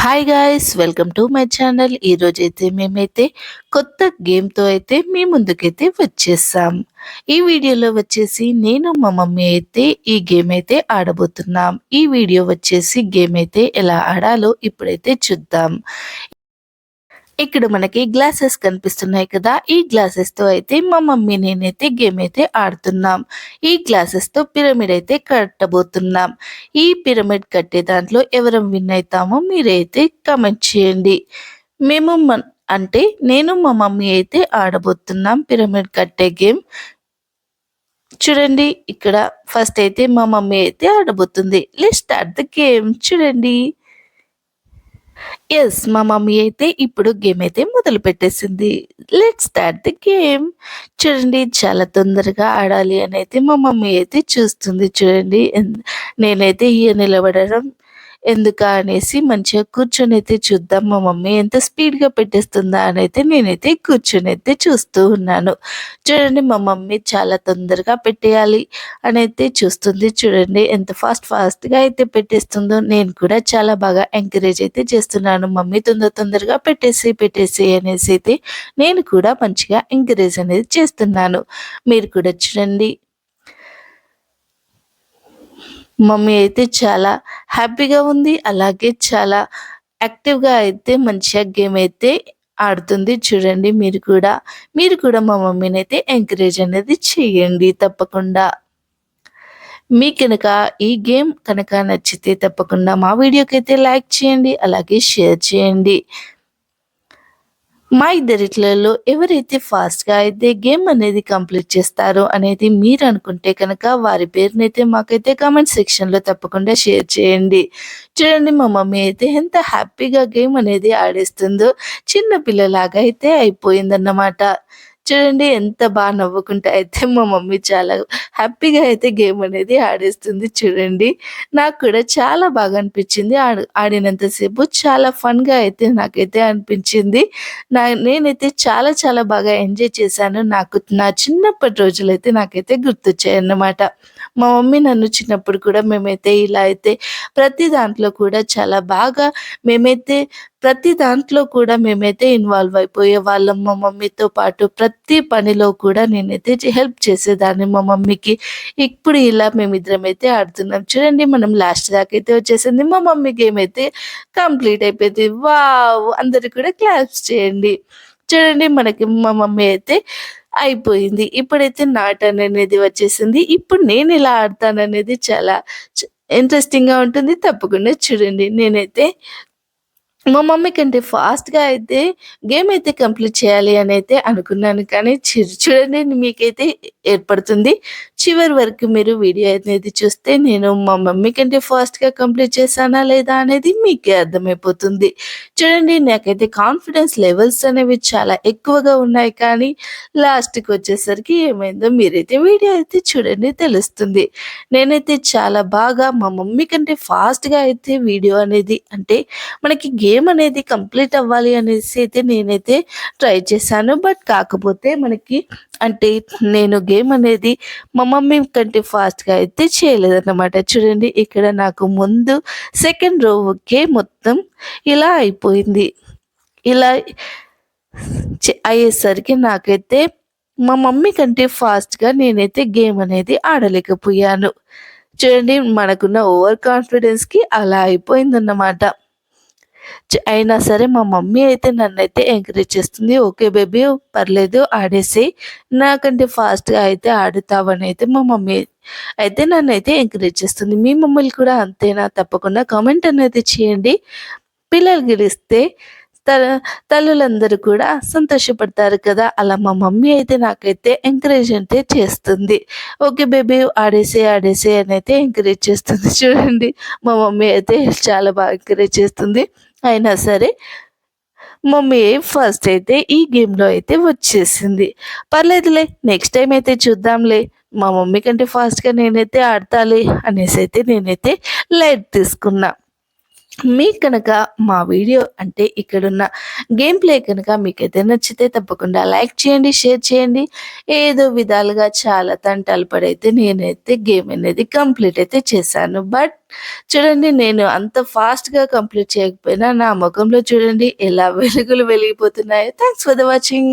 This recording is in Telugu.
Hi guys, welcome to my channel. ఈరోజైతే మేమైతే కొత్త గేమ్తో అయితే మీ ముందుకైతే వచ్చేసాం. ఈ వీడియోలో వచ్చేసి నేను మా మమ్మీ అయితే ఈ గేమ్ అయితే ఆడబోతున్నాం. ఈ వీడియో వచ్చేసి గేమ్ అయితే ఎలా ఆడాలో ఇప్పుడైతే చూద్దాం. ఇక్కడ మనకి గ్లాసెస్ కనిపిస్తున్నాయి కదా, ఈ గ్లాసెస్ తో అయితే మా మమ్మీ నేనైతే గేమ్ అయితే ఆడుతున్నాం. ఈ గ్లాసెస్ తో పిరమిడ్ అయితే కట్టబోతున్నాం. ఈ పిరమిడ్ కట్టే దాంట్లో ఎవరం విన్ అవుతామో మీరైతే కమెంట్ చేయండి. మేము అంటే నేను మా మమ్మీ అయితే ఆడబోతున్నాం పిరమిడ్ కట్టే గేమ్. చూడండి, ఇక్కడ ఫస్ట్ అయితే మా మమ్మీ అయితే ఆడబోతుంది. Let's start the game. చూడండి, యెస్, మా మమ్మీ అయితే ఇప్పుడు గేమ్ అయితే మొదలు పెట్టేసింది. Let's start the game. చూడండి, చాలా తొందరగా ఆడాలి అని అయితే మా మమ్మీ అయితే చూస్తుంది. చూడండి, నేనైతే నిలబడడం ఎందుకా అనేసి మంచిగా కూర్చొని అయితే చూద్దాం మా మమ్మీ ఎంత స్పీడ్గా పెట్టేస్తుందా అని అయితే నేనైతే కూర్చొని అయితే చూస్తూ ఉన్నాను. చూడండి, మా మమ్మీ చాలా తొందరగా పెట్టేయాలి అని అయితే చూస్తుంది. చూడండి ఎంత ఫాస్ట్గా అయితే పెట్టేస్తుందో. నేను కూడా చాలా బాగా ఎంకరేజ్ అయితే చేస్తున్నాను. మమ్మీ తొందరగా పెట్టేసి అనేసి అయితే నేను కూడా మంచిగా ఎంకరేజ్ అనేది చేస్తున్నాను. మీరు కూడా చూడండి, మమ్మీ అయితే చాలా హ్యాపీగా ఉంది. అలాగే చాలా యాక్టివ్గా అయితే మంచిగా గేమ్ అయితే ఆడుతుంది. చూడండి, మీరు కూడా మా మమ్మీని అయితే ఎంకరేజ్ అనేది చేయండి తప్పకుండా. మీ కనుక ఈ గేమ్ కనుక నచ్చితే తప్పకుండా మా వీడియోకి అయితే లైక్ చేయండి, అలాగే షేర్ చేయండి. మా ఇద్దరిట్లలో ఎవరైతే ఫాస్ట్గా అయితే గేమ్ అనేది కంప్లీట్ చేస్తారో అనేది మీరు అనుకుంటే కనుక వారి పేరునైతే మాకైతే కామెంట్ సెక్షన్లో తప్పకుండా షేర్ చేయండి. చూడండి, మా మమ్మీ అయితే ఎంత హ్యాపీగా గేమ్ అనేది ఆడేస్తుందో. చిన్న పిల్లలాగా అయితే అయిపోయిందన్నమాట. చూడండి, ఎంత బాగా నవ్వుకుంటా అయితే మా మమ్మీ చాలా హ్యాపీగా అయితే గేమ్ అనేది ఆడేస్తుంది. చూడండి, నాకు కూడా చాలా బాగా అనిపించింది. ఆడినంతసేపు చాలా ఫన్గా అయితే నాకైతే అనిపించింది. నేనైతే చాలా బాగా ఎంజాయ్ చేశాను. నాకు నా చిన్నప్పటి రోజులైతే నాకైతే గుర్తొచ్చాయన్నమాట. మా మమ్మీ నన్ను చిన్నప్పుడు కూడా మేమైతే ఇలా అయితే ప్రతి దాంట్లో కూడా చాలా బాగా మేమైతే ఇన్వాల్వ్ అయిపోయే వాళ్ళం. మా మమ్మీతో పాటు ప్రతి పనిలో కూడా నేనైతే హెల్ప్ చేసేదాన్ని మా మమ్మీకి. ఇప్పుడు ఇలా మేమిద్దరం అయితే ఆడుతున్నాం. చూడండి, మనం లాస్ట్ దాకా అయితే వచ్చేసింది. మా మమ్మీ గేమ్ అయితే కంప్లీట్ అయిపోయింది. వావ్, అందరు కూడా క్లాప్స్ చేయండి. చూడండి, మనకి మా మమ్మీ అయితే అయిపోయింది. ఇప్పుడైతే నా టర్న్ అనేది వచ్చేసింది. ఇప్పుడు నేను ఇలా ఆడతాననేది చాలా ఇంట్రెస్టింగ్గా ఉంటుంది. తప్పకుండా చూడండి. నేనైతే మా మమ్మీ కంటే ఫాస్ట్గా అయితే గేమ్ అయితే కంప్లీట్ చేయాలి అని అయితే అనుకున్నాను. కానీ చూడండి, మీకైతే ఏర్పడుతుంది. చివరి వరకు మీరు వీడియో అనేది చూస్తే నేను మా మమ్మీ కంటే ఫాస్ట్గా కంప్లీట్ చేశానా లేదా అనేది మీకే అర్థమైపోతుంది. చూడండి, నాకైతే కాన్ఫిడెన్స్ లెవెల్స్ అనేవి చాలా ఎక్కువగా ఉన్నాయి. కానీ లాస్ట్కి వచ్చేసరికి ఏమైందో మీరైతే వీడియో అయితే చూడండి, తెలుస్తుంది. నేనైతే చాలా బాగా మా మమ్మీ కంటే ఫాస్ట్గా అయితే వీడియో అనేది అంటే మనకి గేమ్ అనేది కంప్లీట్ అవ్వాలి అనేసి అయితే నేనైతే ట్రై చేశాను. బట్ కాకపోతే మనకి అంటే నేను గేమ్ అనేది మా మమ్మీ కంటే ఫాస్ట్గా అయితే చేయలేదన్నమాట. చూడండి, ఇక్కడ నాకు ముందు సెకండ్ రోకే మొత్తం ఇలా అయిపోయింది. ఇలా అయ్యేసరికి నాకైతే మా మమ్మీ కంటే ఫాస్ట్గా నేనైతే గేమ్ అనేది ఆడలేకపోయాను. చూడండి, మనకున్న ఓవర్ కాన్ఫిడెన్స్కి అలా అయిపోయిందన్నమాట. అయినా సరే మా మమ్మీ అయితే నన్నైతే ఎంకరేజ్ చేస్తుంది. ఓకే బేబీ, పర్లేదు, ఆడేసి నాకంటే ఫాస్ట్గా అయితే ఆడుతావని అయితే మా మమ్మీ అయితే నన్నైతే ఎంకరేజ్ చేస్తుంది. మీ మమ్మల్ని కూడా అంతేనా? తప్పకుండా కామెంట్ అనేది చేయండి. పిల్లలు గెలిస్తే తల్లులందరూ కూడా సంతోషపడతారు కదా. అలా మా మమ్మీ అయితే నాకైతే ఎంకరేజ్ అంటే చేస్తుంది. ఓకే బేబీ, ఆడేసే అని అయితే ఎంకరేజ్ చేస్తుంది. చూడండి, మా మమ్మీ అయితే చాలా బాగా ఎంకరేజ్ చేస్తుంది. అయినా సరే మమ్మీ ఫస్ట్ అయితే ఈ గేమ్లో అయితే వచ్చేసింది. పర్లేదులే, నెక్స్ట్ టైం అయితే చూద్దాంలే, మా మమ్మీ కంటే ఫాస్ట్గా నేనైతే ఆడతాలి అనేసి అయితే నేనైతే లైట్ తీసుకున్నా. మీకు కనుక మా వీడియో అంటే ఇక్కడున్న గేమ్ ప్లే కనుక మీకైతే నచ్చితే తప్పకుండా లైక్ చేయండి, షేర్ చేయండి. ఏదో విధాలుగా చాలా తంటాలు పడైతే నేనైతే గేమ్ అనేది కంప్లీట్ అయితే చేశాను. బట్ చూడండి, నేను అంత ఫాస్ట్‌గా కంప్లీట్ చేయకపోయినా నా మొఖంలో చూడండి ఎలా వెలుగులు వెలిగిపోతున్నాయో. Thanks for the watching.